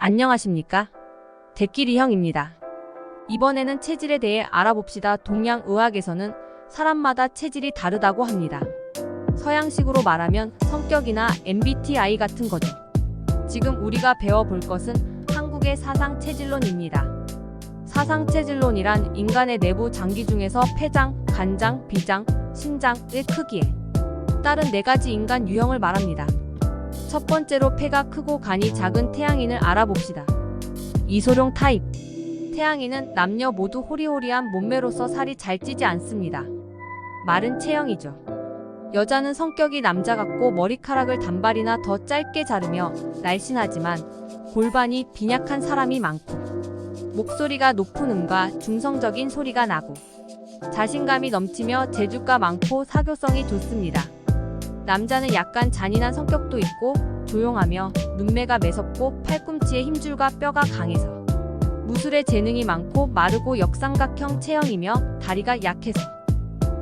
안녕하십니까? 대끼리 형입니다. 이번에는 체질에 대해 알아봅시다. 동양의학에서는 사람마다 체질이 다르다고 합니다. 서양식으로 말하면 성격이나 MBTI 같은 거죠. 지금 우리가 배워볼 것은 한국의 사상체질론입니다. 사상체질론이란 인간의 내부 장기 중에서 폐장, 간장, 비장, 신장의 크기에 따른 4가지 인간 유형을 말합니다. 첫 번째로 폐가 크고 간이 작은 태양인을 알아봅시다. 이소룡 타입. 태양인은 남녀 모두 호리호리한 몸매로서 살이 잘 찌지 않습니다. 마른 체형이죠. 여자는 성격이 남자 같고 머리카락을 단발이나 더 짧게 자르며 날씬하지만 골반이 빈약한 사람이 많고 목소리가 높은 음과 중성적인 소리가 나고 자신감이 넘치며 재주가 많고 사교성이 좋습니다. 남자는 약간 잔인한 성격도 있고 조용하며 눈매가 매섭고 팔꿈치에 힘줄과 뼈가 강해서 무술에 재능이 많고 마르고 역삼각형 체형이며 다리가 약해서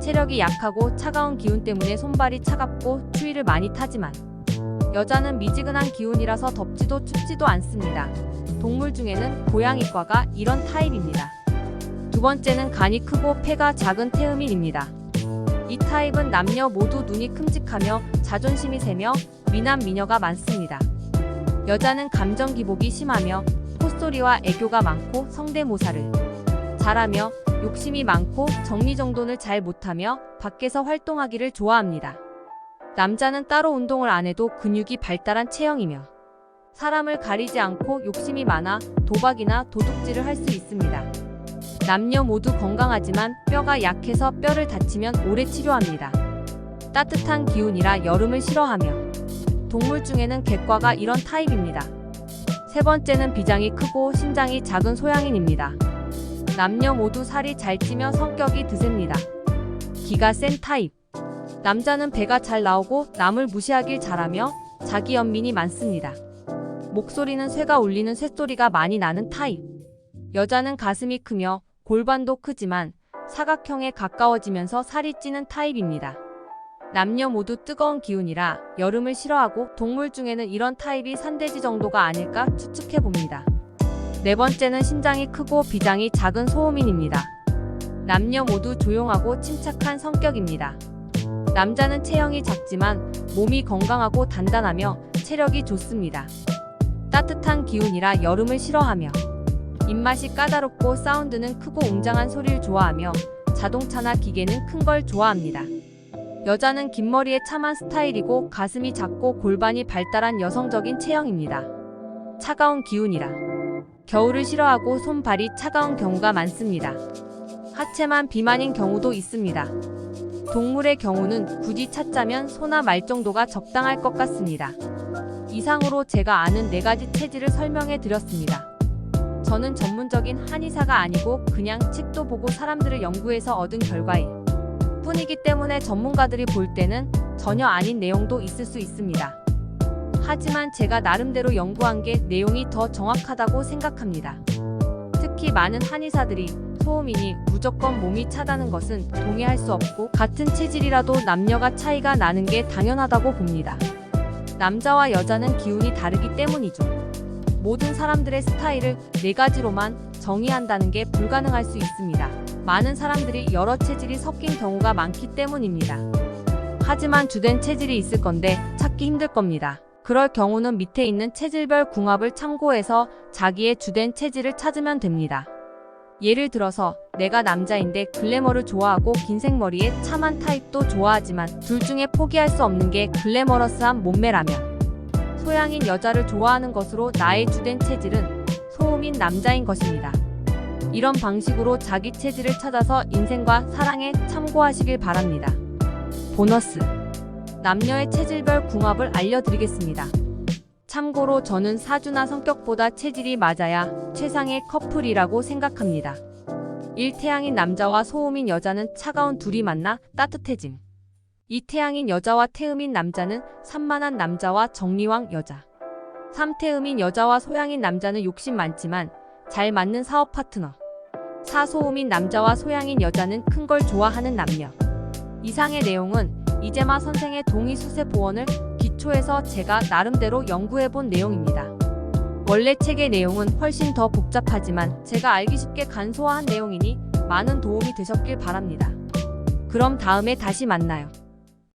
체력이 약하고 차가운 기운 때문에 손발이 차갑고 추위를 많이 타지만 여자는 미지근한 기운이라서 덥지도 춥지도 않습니다. 동물 중에는 고양이과가 이런 타입입니다. 두 번째는 간이 크고 폐가 작은 태음인입니다. 이 타입은 남녀 모두 눈이 큼직하며 자존심이 세며 미남 미녀가 많습니다. 여자는 감정 기복이 심하며 콧소리와 애교가 많고 성대모사를 잘하며 욕심이 많고 정리정돈을 잘 못하며 밖에서 활동하기를 좋아합니다. 남자는 따로 운동을 안 해도 근육이 발달한 체형이며 사람을 가리지 않고 욕심이 많아 도박이나 도둑질을 할 수 있습니다. 남녀 모두 건강하지만 뼈가 약해서 뼈를 다치면 오래 치료합니다. 따뜻한 기운이라 여름을 싫어하며 동물 중에는 객과가 이런 타입입니다. 세 번째는 비장이 크고 신장이 작은 소양인입니다. 남녀 모두 살이 잘 찌며 성격이 드셉니다. 기가 센 타입. 남자는 배가 잘 나오고 남을 무시하길 잘하며 자기 연민이 많습니다. 목소리는 쇠가 울리는 쇳소리가 많이 나는 타입. 여자는 가슴이 크며 골반도 크지만 사각형에 가까워지면서 살이 찌는 타입입니다. 남녀 모두 뜨거운 기운이라 여름을 싫어하고 동물 중에는 이런 타입이 산돼지 정도가 아닐까 추측해봅니다. 네 번째는 신장이 크고 비장이 작은 소음인입니다. 남녀 모두 조용하고 침착한 성격입니다. 남자는 체형이 작지만 몸이 건강하고 단단하며 체력이 좋습니다. 따뜻한 기운이라 여름을 싫어하며 입맛이 까다롭고 사운드는 크고 웅장한 소리를 좋아하며 자동차나 기계는 큰 걸 좋아합니다. 여자는 긴 머리에 참한 스타일이고 가슴이 작고 골반이 발달한 여성적인 체형입니다. 차가운 기운이라 겨울을 싫어하고 손발이 차가운 경우가 많습니다. 하체만 비만인 경우도 있습니다. 동물의 경우는 굳이 찾자면 소나 말 정도가 적당할 것 같습니다. 이상으로 제가 아는 4가지 체질을 설명해 드렸습니다. 저는 전문적인 한의사가 아니고 그냥 책도 보고 사람들을 연구해서 얻은 결과일 뿐이기 때문에 전문가들이 볼 때는 전혀 아닌 내용도 있을 수 있습니다. 하지만 제가 나름대로 연구한 게 내용이 더 정확하다고 생각합니다. 특히 많은 한의사들이 소음인이 무조건 몸이 차다는 것은 동의할 수 없고 같은 체질이라도 남녀가 차이가 나는 게 당연하다고 봅니다. 남자와 여자는 기운이 다르기 때문이죠. 모든 사람들의 스타일을 4가지로만 정의한다는 게 불가능할 수 있습니다. 많은 사람들이 여러 체질이 섞인 경우가 많기 때문입니다. 하지만 주된 체질이 있을 건데 찾기 힘들 겁니다. 그럴 경우는 밑에 있는 체질별 궁합을 참고해서 자기의 주된 체질을 찾으면 됩니다. 예를 들어서 내가 남자인데 글래머를 좋아하고 긴 생머리에 참한 타입도 좋아하지만 둘 중에 포기할 수 없는 게 글래머러스한 몸매라면 소양인 여자를 좋아하는 것으로 나의 주된 체질은 소음인 남자인 것입니다. 이런 방식으로 자기 체질을 찾아서 인생과 사랑에 참고하시길 바랍니다. 보너스. 남녀의 체질별 궁합을 알려드리겠습니다. 참고로 저는 사주나 성격보다 체질이 맞아야 최상의 커플이라고 생각합니다. 일태양인 남자와 소음인 여자는 차가운 둘이 만나 따뜻해짐. 이태양인 여자와 태음인 남자는 산만한 남자와 정리왕 여자. 삼태음인 여자와 소양인 남자는 욕심 많지만 잘 맞는 사업 파트너. 사소음인 남자와 소양인 여자는 큰 걸 좋아하는 남녀. 이상의 내용은 이재마 선생의 동의수세 보원을 기초해서 제가 나름대로 연구해본 내용입니다. 원래 책의 내용은 훨씬 더 복잡하지만 제가 알기 쉽게 간소화한 내용이니 많은 도움이 되셨길 바랍니다. 그럼 다음에 다시 만나요.